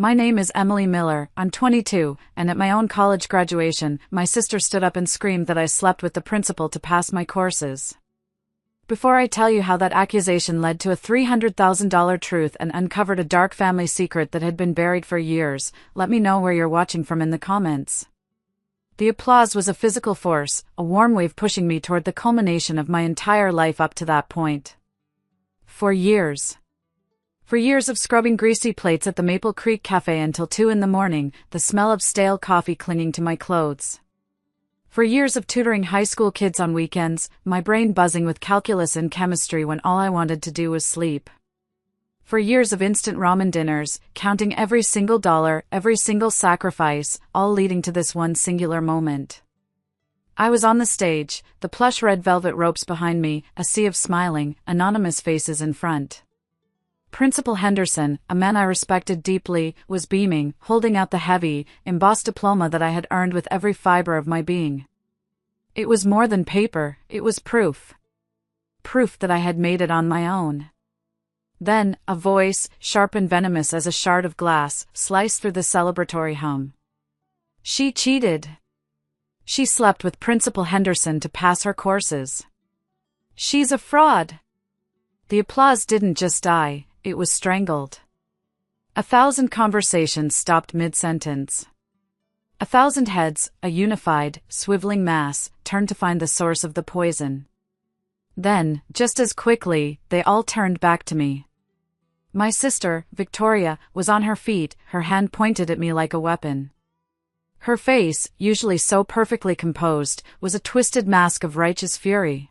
My name is Emily Miller, I'm 22, and at my own college graduation, my sister stood up and screamed that I slept with the principal to pass my courses. Before I tell you how that accusation led to a $300,000 truth and uncovered a dark family secret that had been buried for years, let me know where you're watching from in the comments. The applause was a physical force, a warm wave pushing me toward the culmination of my entire life up to that point. For years of scrubbing greasy plates at the Maple Creek Cafe until 2 in the morning, the smell of stale coffee clinging to my clothes. For years of tutoring high school kids on weekends, my brain buzzing with calculus and chemistry when all I wanted to do was sleep. For years of instant ramen dinners, counting every single dollar, every single sacrifice, all leading to this one singular moment. I was on the stage, the plush red velvet ropes behind me, a sea of smiling, anonymous faces in front. Principal Henderson, a man I respected deeply, was beaming, holding out the heavy, embossed diploma that I had earned with every fiber of my being. It was more than paper, it was proof. Proof that I had made it on my own. Then, a voice, sharp and venomous as a shard of glass, sliced through the celebratory hum. She cheated. She slept with Principal Henderson to pass her courses. She's a fraud. The applause didn't just die, it was strangled. 1,000 conversations stopped mid-sentence. 1,000 heads, a unified, swiveling mass, turned to find the source of the poison. Then, just as quickly, they all turned back to me. My sister, Victoria, was on her feet, her hand pointed at me like a weapon. Her face, usually so perfectly composed, was a twisted mask of righteous fury.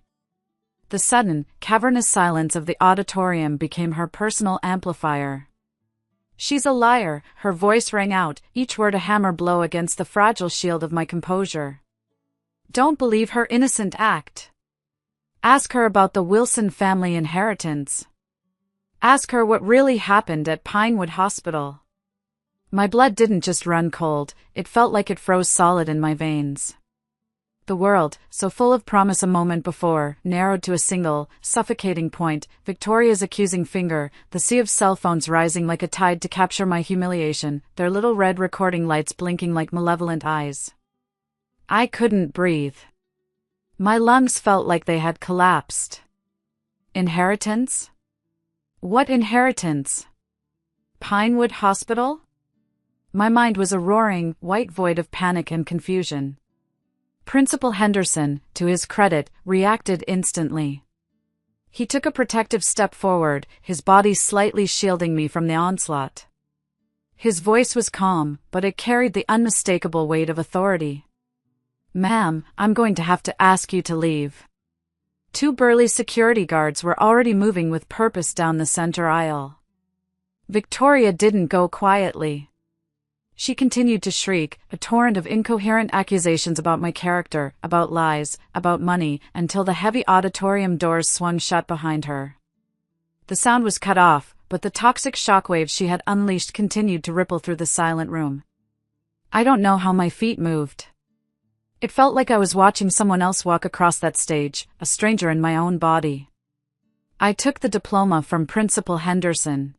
The sudden, cavernous silence of the auditorium became her personal amplifier. She's a liar, her voice rang out, each word a hammer blow against the fragile shield of my composure. Don't believe her innocent act. Ask her about the Wilson family inheritance. Ask her what really happened at Pinewood Hospital. My blood didn't just run cold, it felt like it froze solid in my veins. The world, so full of promise a moment before, narrowed to a single, suffocating point, Victoria's accusing finger, the sea of cell phones rising like a tide to capture my humiliation, their little red recording lights blinking like malevolent eyes. I couldn't breathe. My lungs felt like they had collapsed. Inheritance? What inheritance? Pinewood Hospital? My mind was a roaring, white void of panic and confusion. Principal Henderson, to his credit, reacted instantly. He took a protective step forward, his body slightly shielding me from the onslaught. His voice was calm, but it carried the unmistakable weight of authority. Ma'am, I'm going to have to ask you to leave. 2 burly security guards were already moving with purpose down the center aisle. Victoria didn't go quietly. She continued to shriek, a torrent of incoherent accusations about my character, about lies, about money, until the heavy auditorium doors swung shut behind her. The sound was cut off, but the toxic shockwaves she had unleashed continued to ripple through the silent room. I don't know how my feet moved. It felt like I was watching someone else walk across that stage, a stranger in my own body. I took the diploma from Principal Henderson.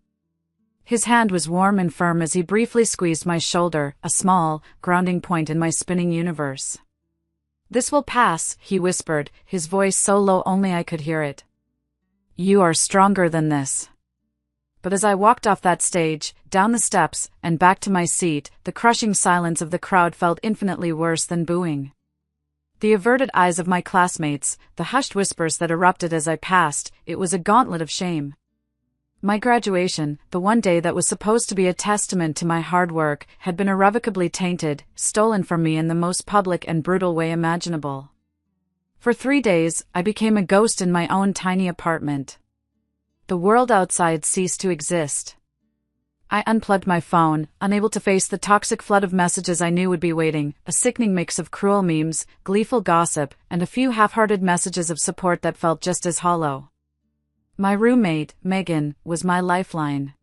His hand was warm and firm as he briefly squeezed my shoulder, a small, grounding point in my spinning universe. This will pass, he whispered, his voice so low only I could hear it. You are stronger than this. But as I walked off that stage, down the steps, and back to my seat, the crushing silence of the crowd felt infinitely worse than booing. The averted eyes of my classmates, the hushed whispers that erupted as I passed, it was a gauntlet of shame. My graduation, the one day that was supposed to be a testament to my hard work, had been irrevocably tainted, stolen from me in the most public and brutal way imaginable. For 3 days, I became a ghost in my own tiny apartment. The world outside ceased to exist. I unplugged my phone, unable to face the toxic flood of messages I knew would be waiting, a sickening mix of cruel memes, gleeful gossip, and a few half-hearted messages of support that felt just as hollow. My roommate, Megan, was my lifeline.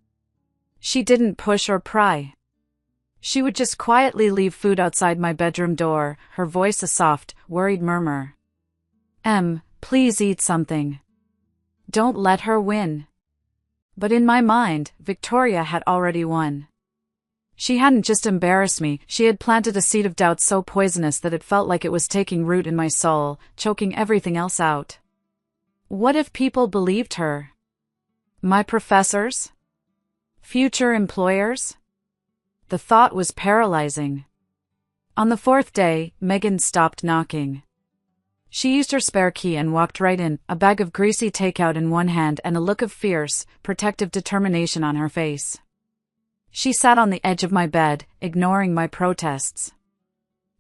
She didn't push or pry. She would just quietly leave food outside my bedroom door, her voice a soft, worried murmur. Please eat something. Don't let her win. But in my mind, Victoria had already won. She hadn't just embarrassed me, she had planted a seed of doubt so poisonous that it felt like it was taking root in my soul, choking everything else out. What if people believed her? My professors? Future employers? The thought was paralyzing. On the fourth day, Megan stopped knocking. She used her spare key and walked right in, a bag of greasy takeout in one hand and a look of fierce, protective determination on her face. She sat on the edge of my bed, ignoring my protests.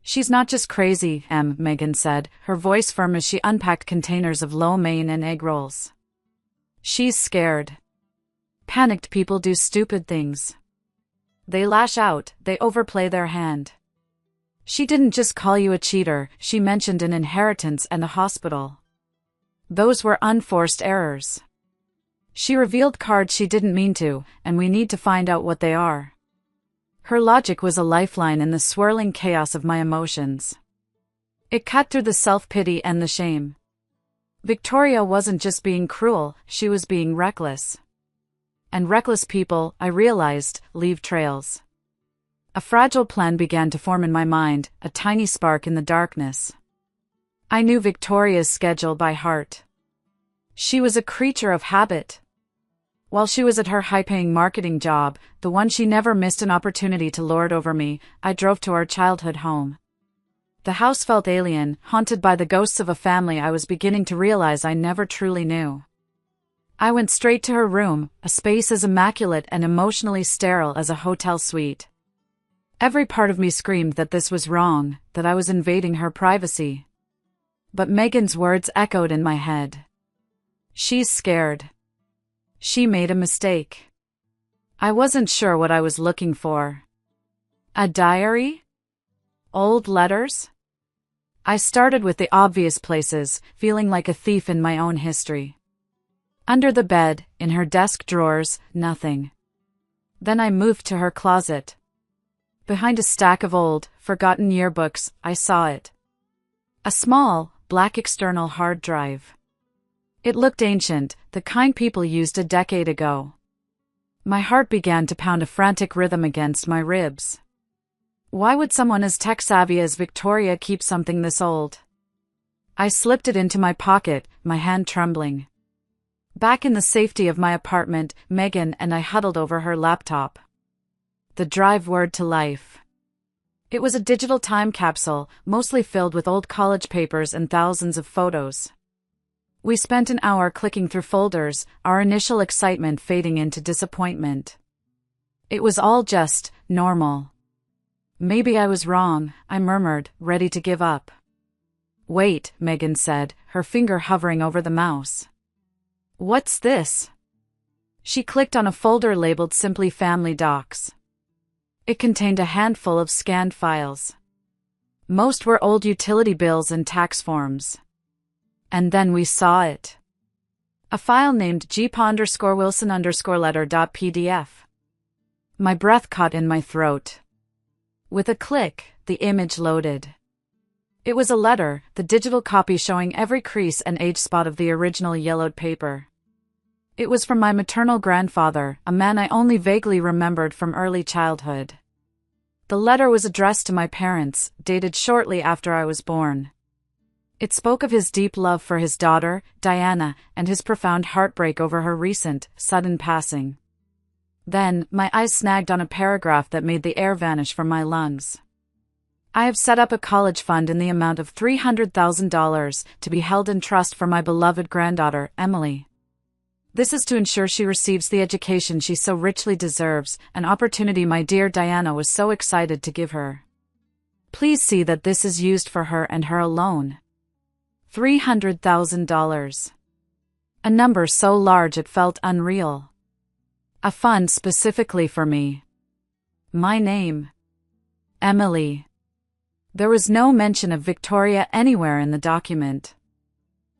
"She's not just crazy," Megan said, her voice firm as she unpacked containers of lo mein and egg rolls. "She's scared. Panicked people do stupid things. They lash out, they overplay their hand. She didn't just call you a cheater, she mentioned an inheritance and a hospital. Those were unforced errors. She revealed cards she didn't mean to, and we need to find out what they are." Her logic was a lifeline in the swirling chaos of my emotions. It cut through the self-pity and the shame. Victoria wasn't just being cruel, she was being reckless. And reckless people, I realized, leave trails. A fragile plan began to form in my mind, a tiny spark in the darkness. I knew Victoria's schedule by heart. She was a creature of habit. While she was at her high-paying marketing job, the one she never missed an opportunity to lord over me, I drove to our childhood home. The house felt alien, haunted by the ghosts of a family I was beginning to realize I never truly knew. I went straight to her room, a space as immaculate and emotionally sterile as a hotel suite. Every part of me screamed that this was wrong, that I was invading her privacy. But Megan's words echoed in my head. "She's scared. She made a mistake." I wasn't sure what I was looking for. A diary? Old letters? I started with the obvious places, feeling like a thief in my own history. Under the bed, in her desk drawers, nothing. Then I moved to her closet. Behind a stack of old, forgotten yearbooks, I saw it. A small, black external hard drive. It looked ancient, the kind people used a decade ago. My heart began to pound a frantic rhythm against my ribs. Why would someone as tech-savvy as Victoria keep something this old? I slipped it into my pocket, my hand trembling. Back in the safety of my apartment, Megan and I huddled over her laptop. The drive whirred to life. It was a digital time capsule, mostly filled with old college papers and thousands of photos. We spent an hour clicking through folders, our initial excitement fading into disappointment. It was all just normal. Maybe I was wrong, I murmured, ready to give up. "Wait," Megan said, her finger hovering over the mouse. "What's this?" She clicked on a folder labeled simply Family Docs. It contained a handful of scanned files. Most were old utility bills and tax forms. And then we saw it. A file named gp_wilson_letter.pdf. My breath caught in my throat. With a click, the image loaded. It was a letter, the digital copy showing every crease and age spot of the original yellowed paper. It was from my maternal grandfather, a man I only vaguely remembered from early childhood. The letter was addressed to my parents, dated shortly after I was born. It spoke of his deep love for his daughter, Diana, and his profound heartbreak over her recent, sudden passing. Then, my eyes snagged on a paragraph that made the air vanish from my lungs. "I have set up a college fund in the amount of $300,000 to be held in trust for my beloved granddaughter, Emily. This is to ensure she receives the education she so richly deserves, an opportunity my dear Diana was so excited to give her. Please see that this is used for her and her alone. $300,000. A number so large it felt unreal. A fund specifically for me. My name. Emily. There was no mention of Victoria anywhere in the document.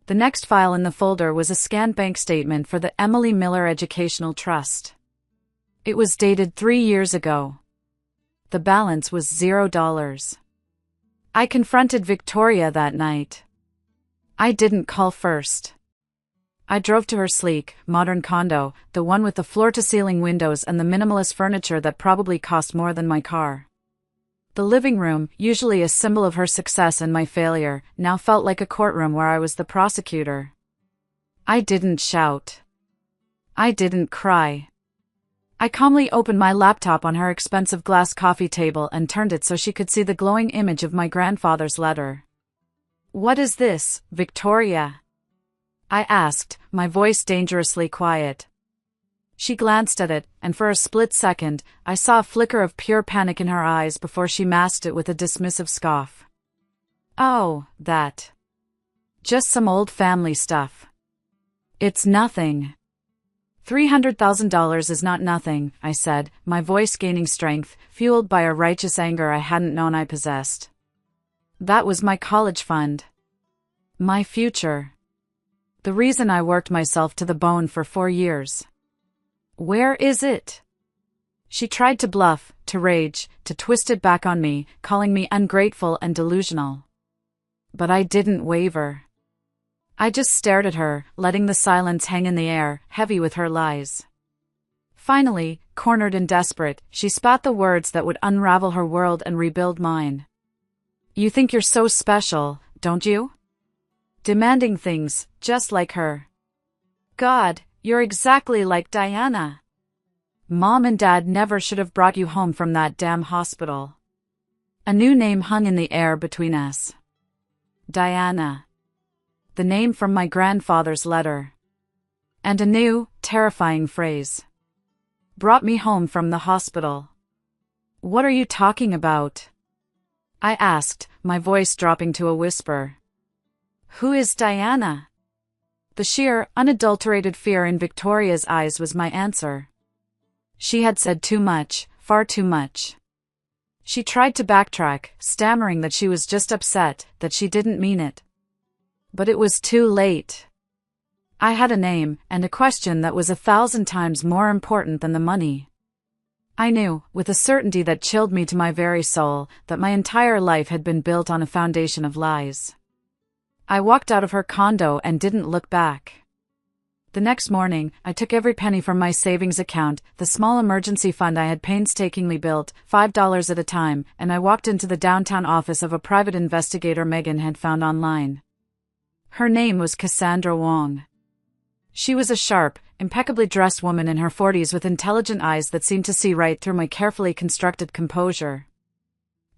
The next file in the folder was a scanned bank statement for the Emily Miller Educational Trust. It was dated 3 years ago. The balance was $0. I confronted Victoria that night. I didn't call first. I drove to her sleek, modern condo, the one with the floor-to-ceiling windows and the minimalist furniture that probably cost more than my car. The living room, usually a symbol of her success and my failure, now felt like a courtroom where I was the prosecutor. I didn't shout. I didn't cry. I calmly opened my laptop on her expensive glass coffee table and turned it so she could see the glowing image of my grandfather's letter. "What is this, Victoria?" I asked, my voice dangerously quiet. She glanced at it, and for a split second, I saw a flicker of pure panic in her eyes before she masked it with a dismissive scoff. "Oh, that. Just some old family stuff. It's nothing." $300,000 is not nothing, I said, my voice gaining strength, fueled by a righteous anger I hadn't known I possessed. That was my college fund. My future. The reason I worked myself to the bone for 4 years. "Where is it?" She tried to bluff, to rage, to twist it back on me, calling me ungrateful and delusional. But I didn't waver. I just stared at her, letting the silence hang in the air, heavy with her lies. Finally, cornered and desperate, she spat the words that would unravel her world and rebuild mine. "You think you're so special, don't you? Demanding things, just like her. God, you're exactly like Diana. Mom and Dad never should have brought you home from that damn hospital." A new name hung in the air between us. Diana. The name from my grandfather's letter. And a new, terrifying phrase. "Brought me home from the hospital." "What are you talking about?" I asked, my voice dropping to a whisper. "Who is Diana?" The sheer, unadulterated fear in Victoria's eyes was my answer. She had said too much, far too much. She tried to backtrack, stammering that she was just upset, that she didn't mean it. But it was too late. I had a name, and a question that was 1,000 times more important than the money. I knew, with a certainty that chilled me to my very soul, that my entire life had been built on a foundation of lies. I walked out of her condo and didn't look back. The next morning, I took every penny from my savings account, the small emergency fund I had painstakingly built, $5 at a time, and I walked into the downtown office of a private investigator Megan had found online. Her name was Cassandra Wong. She was a sharp, impeccably dressed woman in her 40s with intelligent eyes that seemed to see right through my carefully constructed composure.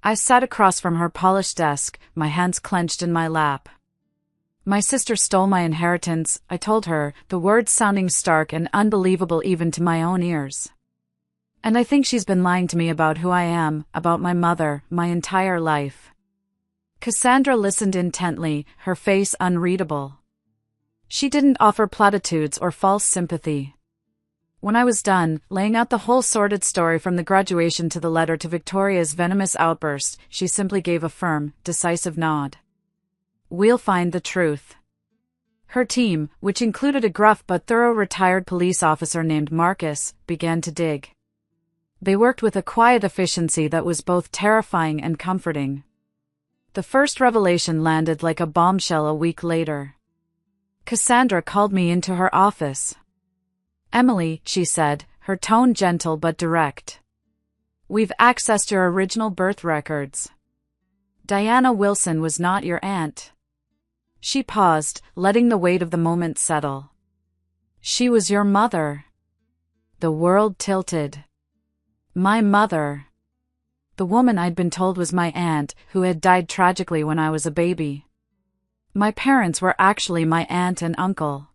I sat across from her polished desk, my hands clenched in my lap. "My sister stole my inheritance," I told her, the words sounding stark and unbelievable even to my own ears. "And I think she's been lying to me about who I am, about my mother, my entire life." Cassandra listened intently, her face unreadable. She didn't offer platitudes or false sympathy. When I was done, laying out the whole sordid story from the graduation to the letter to Victoria's venomous outburst, she simply gave a firm, decisive nod. "We'll find the truth." Her team, which included a gruff but thorough retired police officer named Marcus, began to dig. They worked with a quiet efficiency that was both terrifying and comforting. The first revelation landed like a bombshell a week later. Cassandra called me into her office. "Emily," she said, her tone gentle but direct. "We've accessed your original birth records. Diana Wilson was not your aunt." She paused, letting the weight of the moment settle. "She was your mother." The world tilted. My mother. The woman I'd been told was my aunt, who had died tragically when I was a baby. My parents were actually my aunt and uncle.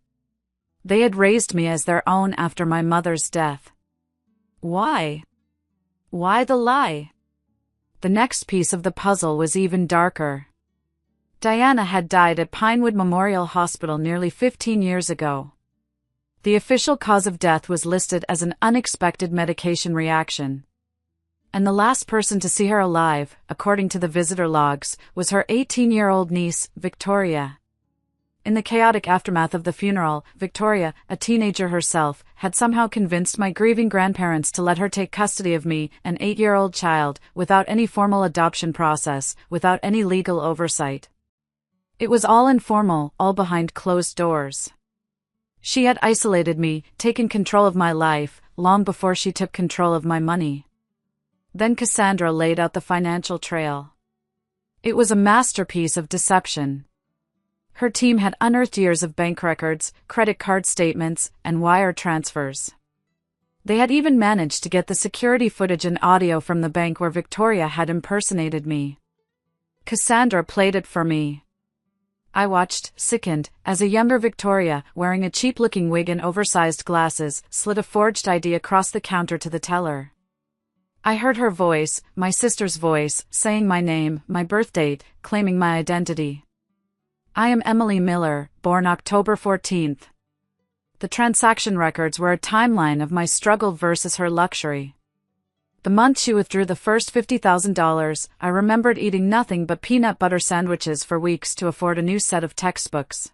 They had raised me as their own after my mother's death. Why? Why the lie? The next piece of the puzzle was even darker. Diana had died at Pinewood Memorial Hospital nearly 15 years ago. The official cause of death was listed as an unexpected medication reaction. And the last person to see her alive, according to the visitor logs, was her 18-year-old niece, Victoria. In the chaotic aftermath of the funeral, Victoria, a teenager herself, had somehow convinced my grieving grandparents to let her take custody of me, an 8-year-old child, without any formal adoption process, without any legal oversight. It was all informal, all behind closed doors. She had isolated me, taken control of my life, long before she took control of my money. Then Cassandra laid out the financial trail. It was a masterpiece of deception. Her team had unearthed years of bank records, credit card statements, and wire transfers. They had even managed to get the security footage and audio from the bank where Victoria had impersonated me. Cassandra played it for me. I watched, sickened, as a younger Victoria, wearing a cheap-looking wig and oversized glasses, slid a forged ID across the counter to the teller. I heard her voice, my sister's voice, saying my name, my birth date, claiming my identity. I am Emily Miller, born October 14th. The transaction records were a timeline of my struggle versus her luxury. The month she withdrew the first $50,000, I remembered eating nothing but peanut butter sandwiches for weeks to afford a new set of textbooks.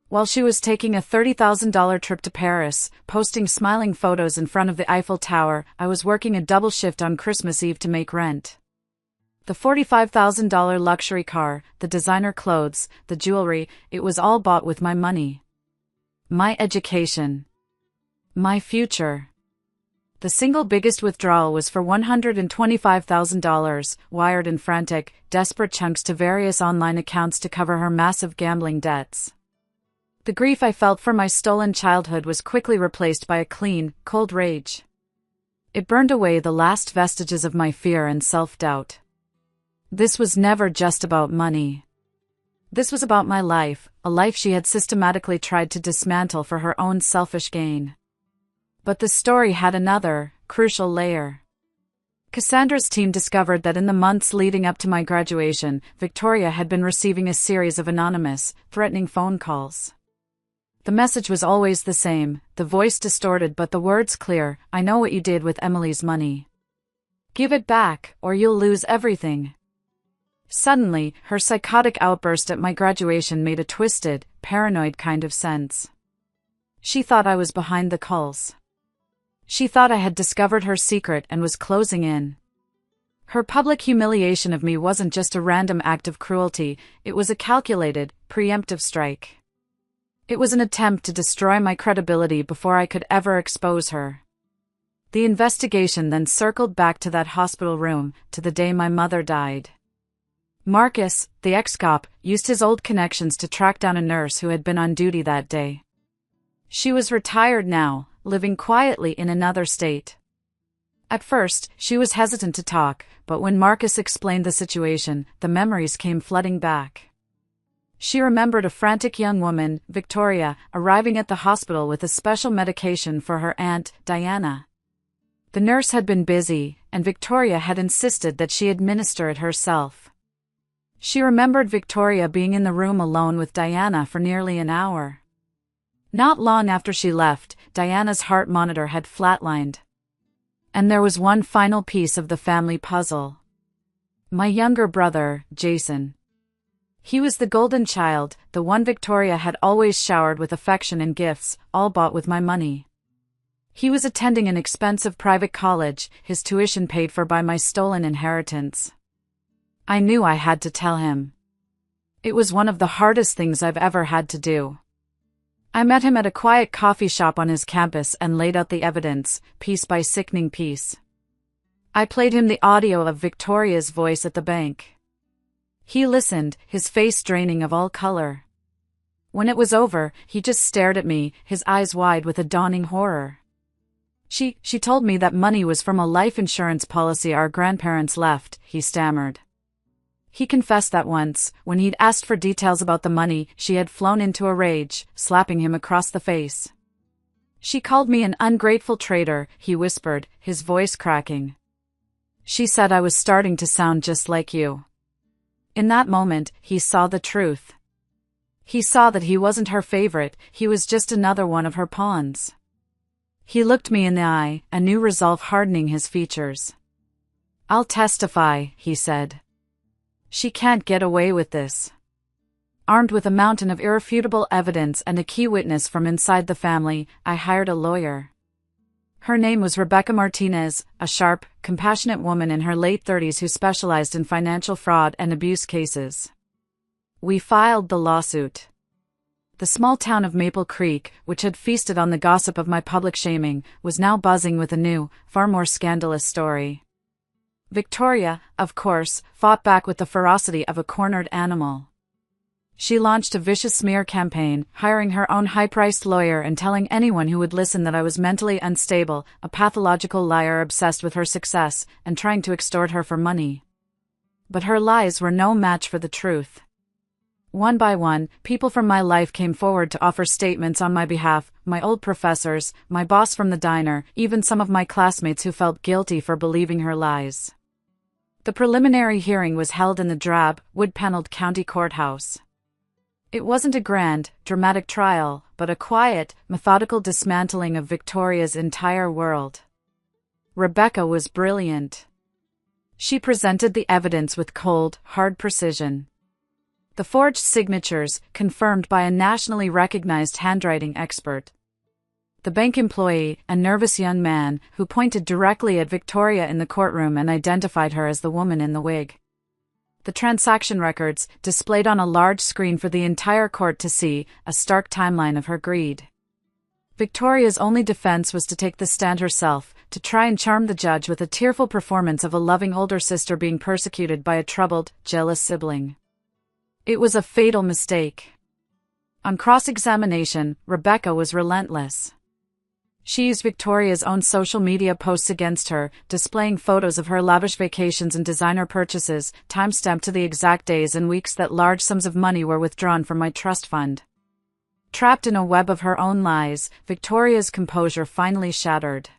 While she was taking a $30,000 trip to Paris, posting smiling photos in front of the Eiffel Tower, I was working a double shift on Christmas Eve to make rent. The $45,000 luxury car, the designer clothes, the jewelry, it was all bought with my money. My education. My future. The single biggest withdrawal was for $125,000, wired in frantic, desperate chunks to various online accounts to cover her massive gambling debts. The grief I felt for my stolen childhood was quickly replaced by a clean, cold rage. It burned away the last vestiges of my fear and self-doubt. This was never just about money. This was about my life, a life she had systematically tried to dismantle for her own selfish gain. But the story had another, crucial layer. Cassandra's team discovered that in the months leading up to my graduation, Victoria had been receiving a series of anonymous, threatening phone calls. The message was always the same, the voice distorted but the words clear: I know what you did with Emily's money. Give it back, or you'll lose everything. Suddenly, her psychotic outburst at my graduation made a twisted, paranoid kind of sense. She thought I was behind the calls. She thought I had discovered her secret and was closing in. Her public humiliation of me wasn't just a random act of cruelty, it was a calculated, preemptive strike. It was an attempt to destroy my credibility before I could ever expose her. The investigation then circled back to that hospital room, to the day my mother died. Marcus, the ex-cop, used his old connections to track down a nurse who had been on duty that day. She was retired now, living quietly in another state. At first, she was hesitant to talk, but when Marcus explained the situation, the memories came flooding back. She remembered a frantic young woman, Victoria, arriving at the hospital with a special medication for her aunt, Diana. The nurse had been busy, and Victoria had insisted that she administer it herself. She remembered Victoria being in the room alone with Diana for nearly an hour. Not long after she left, Diana's heart monitor had flatlined. And there was one final piece of the family puzzle. My younger brother, Jason. He was the golden child, the one Victoria had always showered with affection and gifts, all bought with my money. He was attending an expensive private college, his tuition paid for by my stolen inheritance. I knew I had to tell him. It was one of the hardest things I've ever had to do. I met him at a quiet coffee shop on his campus and laid out the evidence, piece by sickening piece. I played him the audio of Victoria's voice at the bank. He listened, his face draining of all color. When it was over, he just stared at me, his eyes wide with a dawning horror. She told me that money was from a life insurance policy our grandparents left, he stammered. He confessed that once, when he'd asked for details about the money, she had flown into a rage, slapping him across the face. She called me an ungrateful traitor, he whispered, his voice cracking. She said I was starting to sound just like you. In that moment, he saw the truth. He saw that he wasn't her favorite, he was just another one of her pawns. He looked me in the eye, a new resolve hardening his features. I'll testify, he said. She can't get away with this. Armed with a mountain of irrefutable evidence and a key witness from inside the family, I hired a lawyer. Her name was Rebecca Martinez, a sharp, compassionate woman in her late 30s who specialized in financial fraud and abuse cases. We filed the lawsuit. The small town of Maple Creek, which had feasted on the gossip of my public shaming, was now buzzing with a new, far more scandalous story. Victoria, of course, fought back with the ferocity of a cornered animal. She launched a vicious smear campaign, hiring her own high-priced lawyer and telling anyone who would listen that I was mentally unstable, a pathological liar obsessed with her success, and trying to extort her for money. But her lies were no match for the truth. One by one, people from my life came forward to offer statements on my behalf, my old professors, my boss from the diner, even some of my classmates who felt guilty for believing her lies. The preliminary hearing was held in the drab, wood-paneled county courthouse. It wasn't a grand, dramatic trial, but a quiet, methodical dismantling of Victoria's entire world. Rebecca was brilliant. She presented the evidence with cold, hard precision. The forged signatures, confirmed by a nationally recognized handwriting expert. The bank employee, a nervous young man, who pointed directly at Victoria in the courtroom and identified her as the woman in the wig. The transaction records, displayed on a large screen for the entire court to see, a stark timeline of her greed. Victoria's only defense was to take the stand herself, to try and charm the judge with a tearful performance of a loving older sister being persecuted by a troubled, jealous sibling. It was a fatal mistake. On cross-examination, Rebecca was relentless. She used Victoria's own social media posts against her, displaying photos of her lavish vacations and designer purchases, time-stamped to the exact days and weeks that large sums of money were withdrawn from my trust fund. Trapped in a web of her own lies, Victoria's composure finally shattered.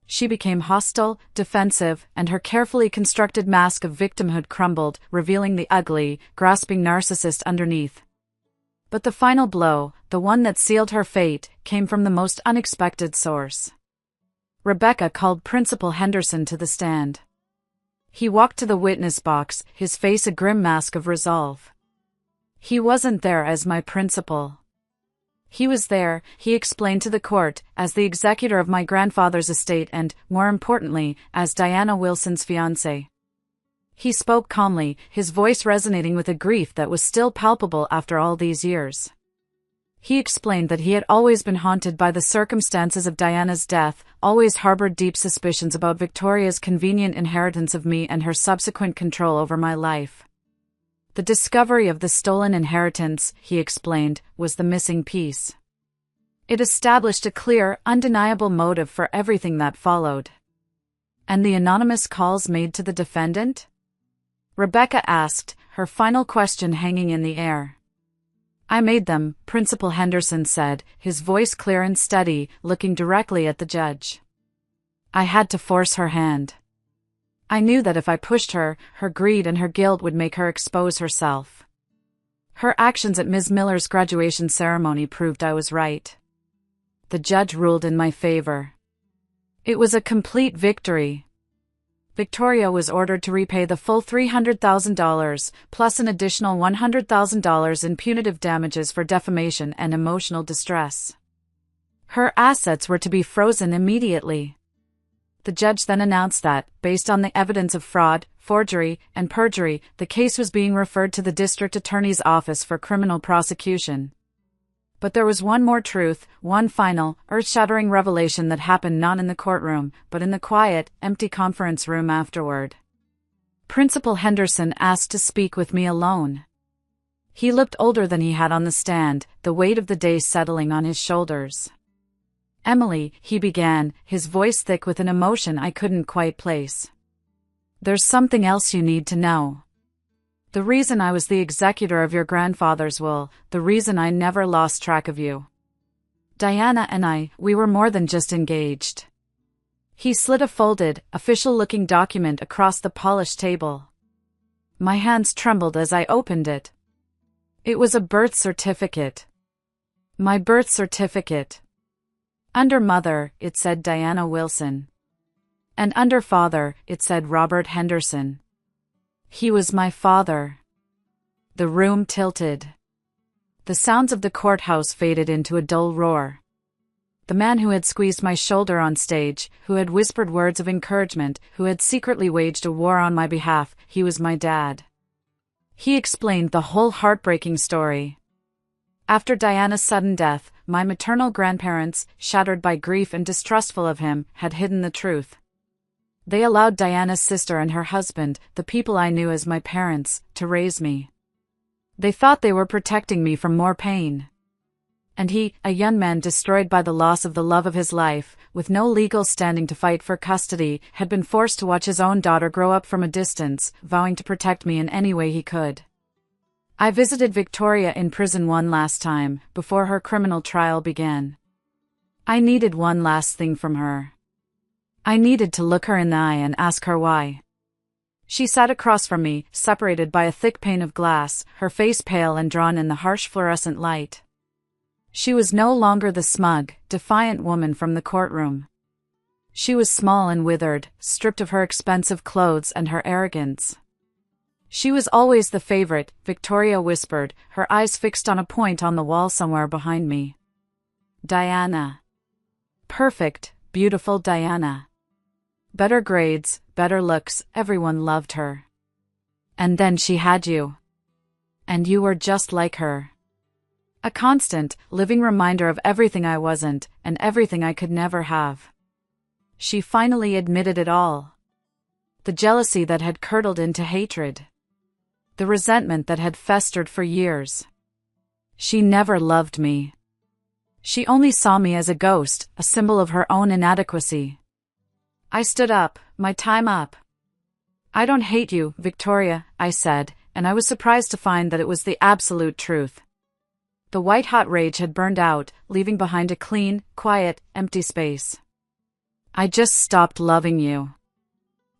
She became hostile, defensive, and her carefully constructed mask of victimhood crumbled, revealing the ugly, grasping narcissist underneath. But the final blow, the one that sealed her fate, came from the most unexpected source. Rebecca called Principal Henderson to the stand. He walked to the witness box, his face a grim mask of resolve. He wasn't there as my principal. He was there, he explained to the court, as the executor of my grandfather's estate and, more importantly, as Diana Wilson's fiancé. He spoke calmly, his voice resonating with a grief that was still palpable after all these years. He explained that he had always been haunted by the circumstances of Diana's death, always harbored deep suspicions about Victoria's convenient inheritance of me and her subsequent control over my life. The discovery of the stolen inheritance, he explained, was the missing piece. It established a clear, undeniable motive for everything that followed. And the anonymous calls made to the defendant? Rebecca asked, her final question hanging in the air. I made them, Principal Henderson said, his voice clear and steady, looking directly at the judge. I had to force her hand. I knew that if I pushed her, her greed and her guilt would make her expose herself. Her actions at Ms. Miller's graduation ceremony proved I was right. The judge ruled in my favor. It was a complete victory. Victoria was ordered to repay the full $300,000, plus an additional $100,000 in punitive damages for defamation and emotional distress. Her assets were to be frozen immediately. The judge then announced that, based on the evidence of fraud, forgery, and perjury, the case was being referred to the district attorney's office for criminal prosecution. But there was one more truth, one final, earth-shattering revelation that happened not in the courtroom, but in the quiet, empty conference room afterward. Principal Henderson asked to speak with me alone. He looked older than he had on the stand, the weight of the day settling on his shoulders. Emily, he began, his voice thick with an emotion I couldn't quite place. There's something else you need to know. The reason I was the executor of your grandfather's will, the reason I never lost track of you. Diana and I, we were more than just engaged. He slid a folded, official-looking document across the polished table. My hands trembled as I opened it. It was a birth certificate. My birth certificate. Under mother, it said Diana Wilson. And under father, it said Robert Henderson. He was my father. The room tilted. The sounds of the courthouse faded into a dull roar. The man who had squeezed my shoulder on stage, who had whispered words of encouragement, who had secretly waged a war on my behalf, he was my dad. He explained the whole heartbreaking story. After Diana's sudden death, my maternal grandparents, shattered by grief and distrustful of him, had hidden the truth. They allowed Diana's sister and her husband, the people I knew as my parents, to raise me. They thought they were protecting me from more pain. And he, a young man destroyed by the loss of the love of his life, with no legal standing to fight for custody, had been forced to watch his own daughter grow up from a distance, vowing to protect me in any way he could. I visited Victoria in prison one last time, before her criminal trial began. I needed one last thing from her. I needed to look her in the eye and ask her why. She sat across from me, separated by a thick pane of glass, her face pale and drawn in the harsh fluorescent light. She was no longer the smug, defiant woman from the courtroom. She was small and withered, stripped of her expensive clothes and her arrogance. She was always the favorite, Victoria whispered, her eyes fixed on a point on the wall somewhere behind me. Diana. Perfect, beautiful Diana. Better grades, better looks, everyone loved her. And then she had you. And you were just like her. A constant, living reminder of everything I wasn't, and everything I could never have. She finally admitted it all. The jealousy that had curdled into hatred. The resentment that had festered for years. She never loved me. She only saw me as a ghost, a symbol of her own inadequacy. I stood up, my time up. I don't hate you, Victoria, I said, and I was surprised to find that it was the absolute truth. The white-hot rage had burned out, leaving behind a clean, quiet, empty space. I just stopped loving you.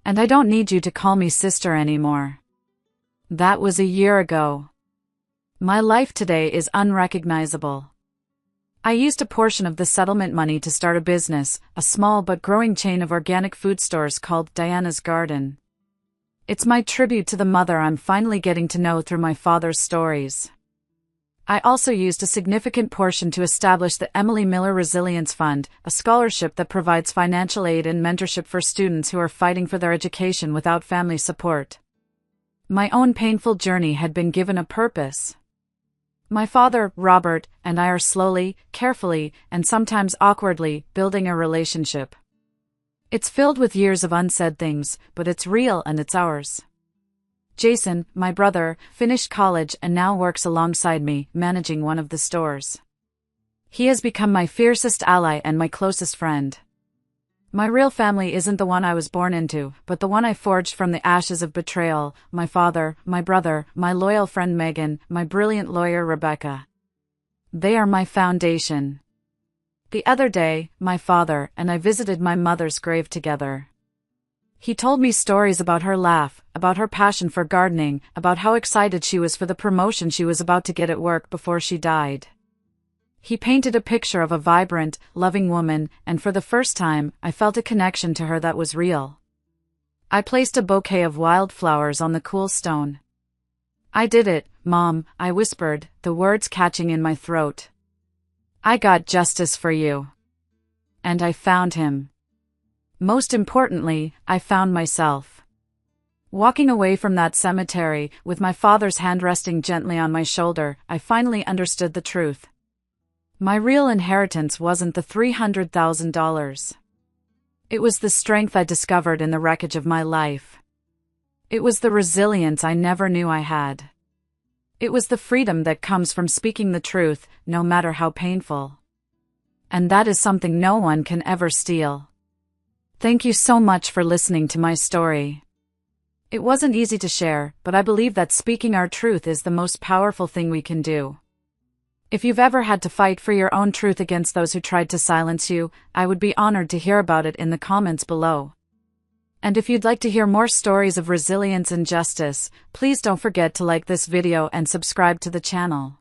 And I don't need you to call me sister anymore. That was a year ago. My life today is unrecognizable. I used a portion of the settlement money to start a business, a small but growing chain of organic food stores called Diana's Garden. It's my tribute to the mother I'm finally getting to know through my father's stories. I also used a significant portion to establish the Emily Miller Resilience Fund, a scholarship that provides financial aid and mentorship for students who are fighting for their education without family support. My own painful journey had been given a purpose. My father, Robert, and I are slowly, carefully, and sometimes awkwardly, building a relationship. It's filled with years of unsaid things, but it's real and it's ours. Jason, my brother, finished college and now works alongside me, managing one of the stores. He has become my fiercest ally and my closest friend. My real family isn't the one I was born into, but the one I forged from the ashes of betrayal, my father, my brother, my loyal friend Megan, my brilliant lawyer Rebecca. They are my foundation. The other day, my father and I visited my mother's grave together. He told me stories about her laugh, about her passion for gardening, about how excited she was for the promotion she was about to get at work before she died. He painted a picture of a vibrant, loving woman, and for the first time, I felt a connection to her that was real. I placed a bouquet of wildflowers on the cool stone. I did it, Mom, I whispered, the words catching in my throat. I got justice for you. And I found him. Most importantly, I found myself. Walking away from that cemetery, with my father's hand resting gently on my shoulder, I finally understood the truth. My real inheritance wasn't the $300,000. It was the strength I discovered in the wreckage of my life. It was the resilience I never knew I had. It was the freedom that comes from speaking the truth, no matter how painful. And that is something no one can ever steal. Thank you so much for listening to my story. It wasn't easy to share, but I believe that speaking our truth is the most powerful thing we can do. If you've ever had to fight for your own truth against those who tried to silence you, I would be honored to hear about it in the comments below. And if you'd like to hear more stories of resilience and justice, please don't forget to like this video and subscribe to the channel.